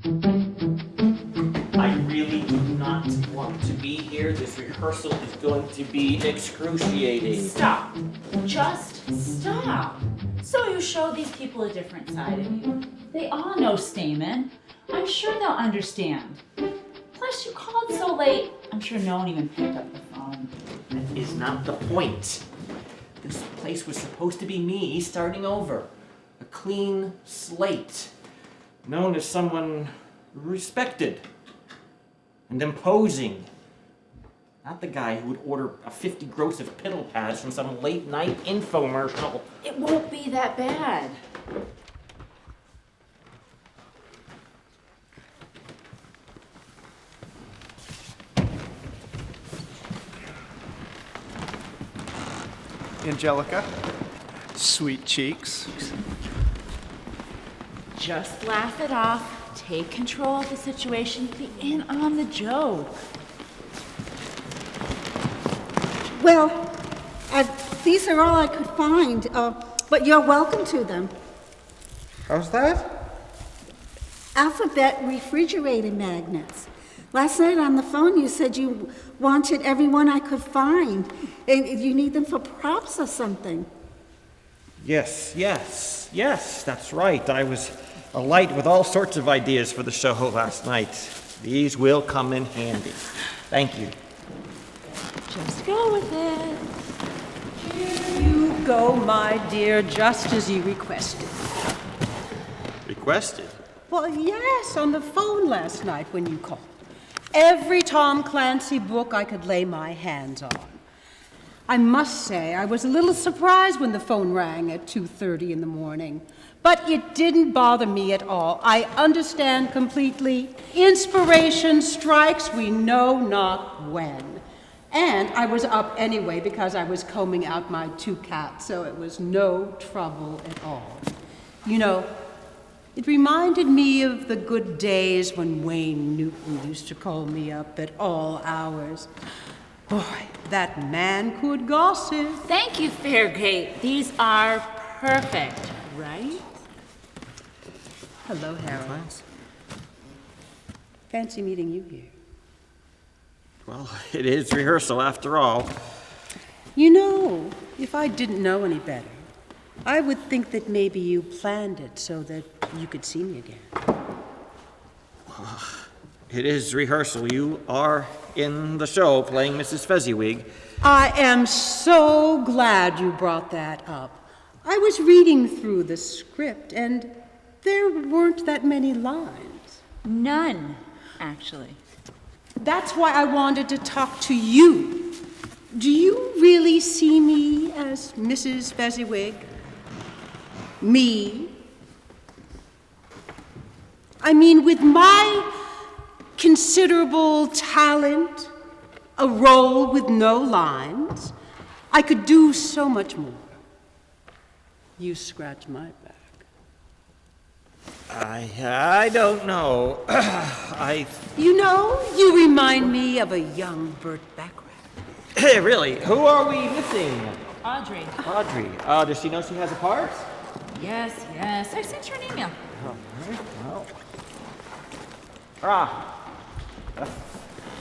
I really do not want to be here. This rehearsal is going to be excruciating. Stop. Just stop. So you show these people a different side of you. They all know Stamen. I'm sure they'll understand. Plus, you called so late. I'm sure no one even picked up the phone. That is not the point. This place was supposed to be me starting over. A clean slate. Known as someone respected and imposing. Not the guy who would order a 50 gross of piddle pads from some late night infomercial. It won't be that bad. Angelica, sweet cheeks. Just laugh it off. Take control of the situation. Be in on the joke. Well, these are all I could find, but you're welcome to them. How's that? Alphabet refrigerator magnets. Last night on the phone you said you wanted everyone I could find, and you need them for props or something. Yes, that's right. I was alight with all sorts of ideas for the show last night. These will come in handy. Thank you. Just go with it. Here you go, my dear, just as you requested. Requested? Well, yes, on the phone last night when you called. Every Tom Clancy book I could lay my hands on. I must say, I was a little surprised when the phone rang at 2:30 in the morning. But it didn't bother me at all. I understand completely. Inspiration strikes we know not when. And I was up anyway because I was combing out my 2 cats, so it was no trouble at all. You know, it reminded me of the good days when Wayne Newton used to call me up at all hours. Boy, that man could gossip. Thank you, Fairgate. These are perfect, right? Hello, Harold. Fancy meeting you here. Well, it is rehearsal after all. You know, if I didn't know any better, I would think that maybe you planned it so that you could see me again. It is rehearsal. You are in the show playing Mrs. Fezziwig. I am so glad you brought that up. I was reading through the script, and there weren't that many lines. None, actually. That's why I wanted to talk to you. Do you really see me as Mrs. Fezziwig? Me? I mean, with my considerable talent, a role with no lines, I could do so much more. You scratch my back. I don't know. You know, you remind me of a young Burt Bacharach. Hey, really? Who are we missing? Audrey. Audrey. Does she know she has a part? Yes. I sent her an email.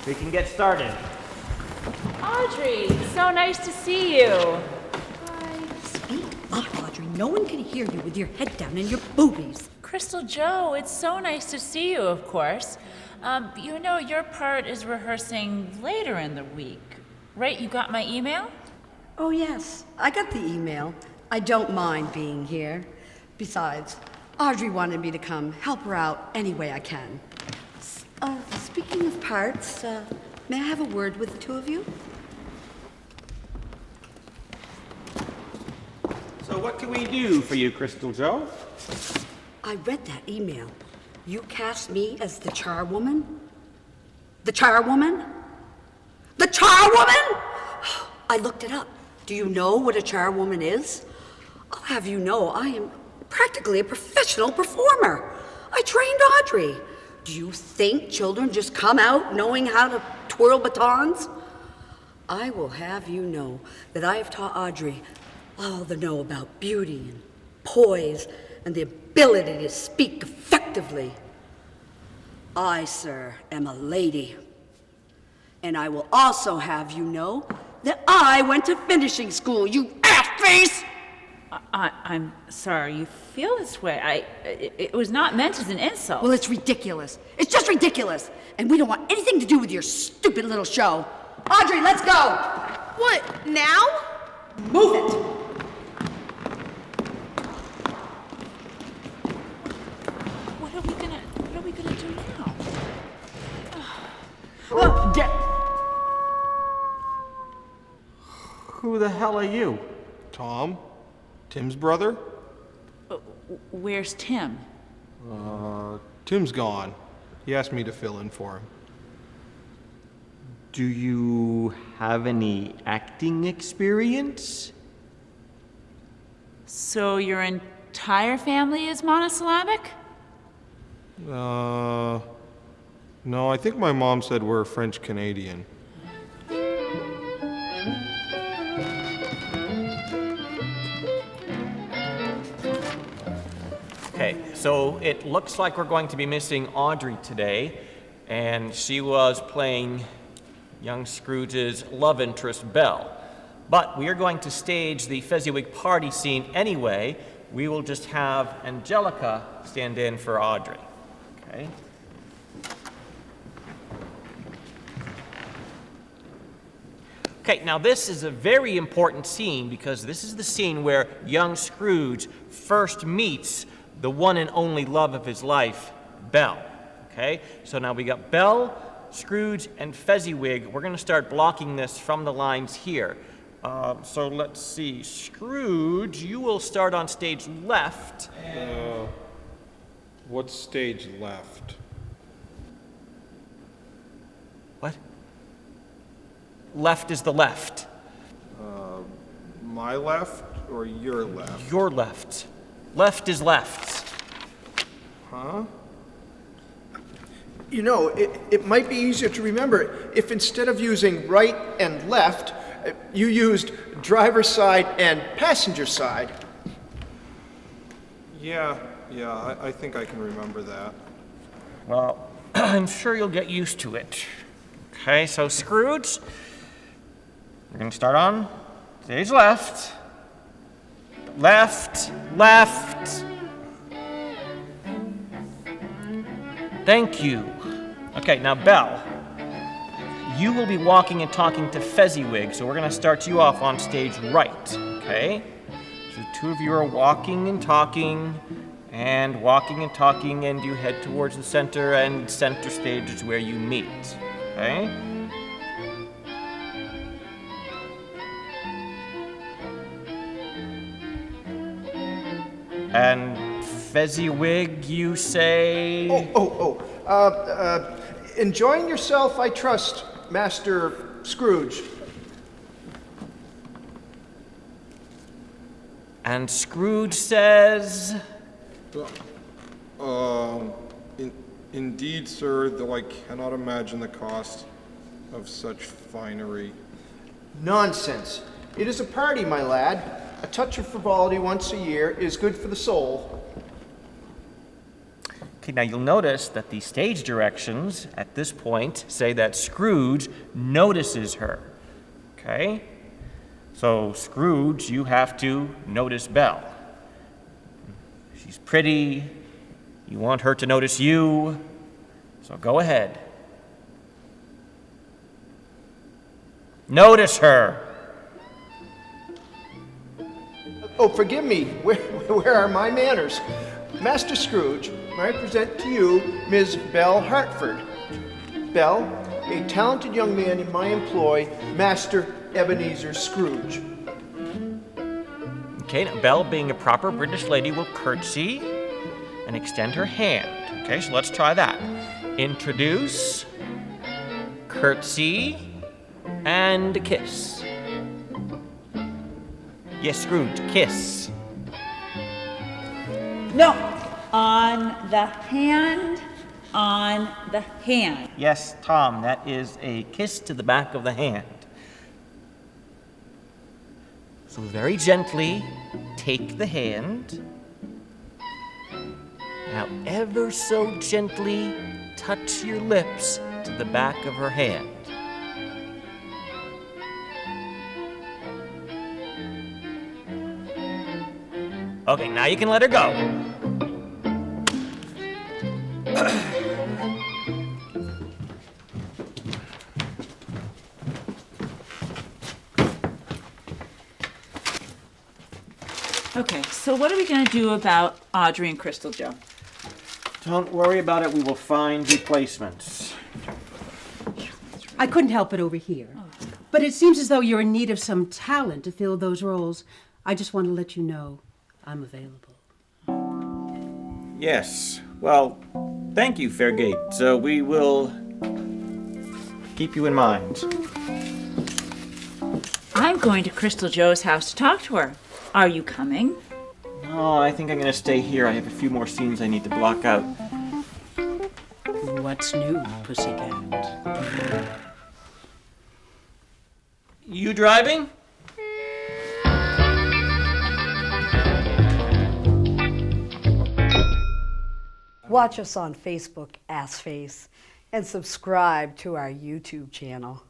We can get started. Audrey, so nice to see you. Speak up, Audrey. No one can hear you with your head down and your boobies. Crystal Joe, it's so nice to see you, of course. You know, your part is rehearsing later in the week, right? You got my email? Oh, yes. I got the email. I don't mind being here. Besides, Audrey wanted me to come help her out any way I can. Speaking of parts, may I have a word with the two of you? So what can we do for you, Crystal Joe? I read that email. You cast me as the charwoman? The charwoman? The charwoman? I looked it up. Do you know what a charwoman is? I'll have you know I am practically a professional performer. I trained Audrey. Do you think children just come out knowing how to twirl batons? I will have you know that I have taught Audrey all the know about beauty and poise and the ability to speak effectively. I, sir, am a lady. And I will also have you know that I went to finishing school, you ass-face! I'm sorry you feel this way. It was not meant as an insult. Well, it's ridiculous. It's just ridiculous. And we don't want anything to do with your stupid little show. Audrey, let's go! What, now? Move it! What are we gonna do now? Get. Who the hell are you? Tom? Tim's brother? Where's Tim? Tim's gone. He asked me to fill in for him. Do you have any acting experience? So your entire family is monosyllabic? No, I think my mom said we're French Canadian. Okay, so it looks like we're going to be missing Audrey today, and she was playing young Scrooge's love interest, Belle. But we are going to stage the Fezziwig party scene anyway. We will just have Angelica stand in for Audrey. Okay? Okay, now this is a very important scene because this is the scene where young Scrooge first meets the one and only love of his life, Belle. Okay, so now we got Belle, Scrooge, and Fezziwig. We're going to start blocking this from the lines here. So let's see. Scrooge, you will start on stage left. What's stage left? What? Left is the left. My left or your left? Your left. Left is left. Huh? You know, it might be easier to remember if instead of using right and left, you used driver's side and passenger side. Yeah, I think I can remember that. Well, I'm sure you'll get used to it. Okay, so Scrooge, we're going to start on stage left. Left, left. Thank you. Okay, now Belle, you will be walking and talking to Fezziwig, so we're going to start you off on stage right, okay? So the two of you are walking and talking, and you head towards the center, and center stage is where you meet, okay? And Fezziwig, you say? Enjoying yourself, I trust, Master Scrooge. And Scrooge says? Indeed, sir, though I cannot imagine the cost of such finery. Nonsense. It is a party, my lad. A touch of frivolity once a year is good for the soul. Okay, now you'll notice that the stage directions at this point say that Scrooge notices her. Okay? So, Scrooge, you have to notice Belle. She's pretty. You want her to notice you. So go ahead. Notice her. Oh, forgive me. Where are my manners? Master Scrooge, I present to you Ms. Belle Hartford. Belle, a talented young man in my employ, Master Ebenezer Scrooge. Okay, now Belle, being a proper British lady, will curtsy and extend her hand. Okay, so let's try that. Introduce, curtsy, and kiss. Yes, Scrooge, kiss. No. On the hand. On the hand. Yes, Tom, that is a kiss to the back of the hand. So very gently, take the hand. Now ever so gently, touch your lips to the back of her hand. Okay, now you can let her go. Okay, so what are we going to do about Audrey and Crystal Joe? Don't worry about it, we will find replacements. I couldn't help it over here. But it seems as though you're in need of some talent to fill those roles. I just want to let you know I'm available. Yes, well, thank you, Fairgate. So we will keep you in mind. I'm going to Crystal Joe's house to talk to her. Are you coming? No, I think I'm gonna stay here. I have a few more scenes I need to block out. What's new, pussycat? You driving? Watch us on Facebook, Assface, and subscribe to our YouTube channel.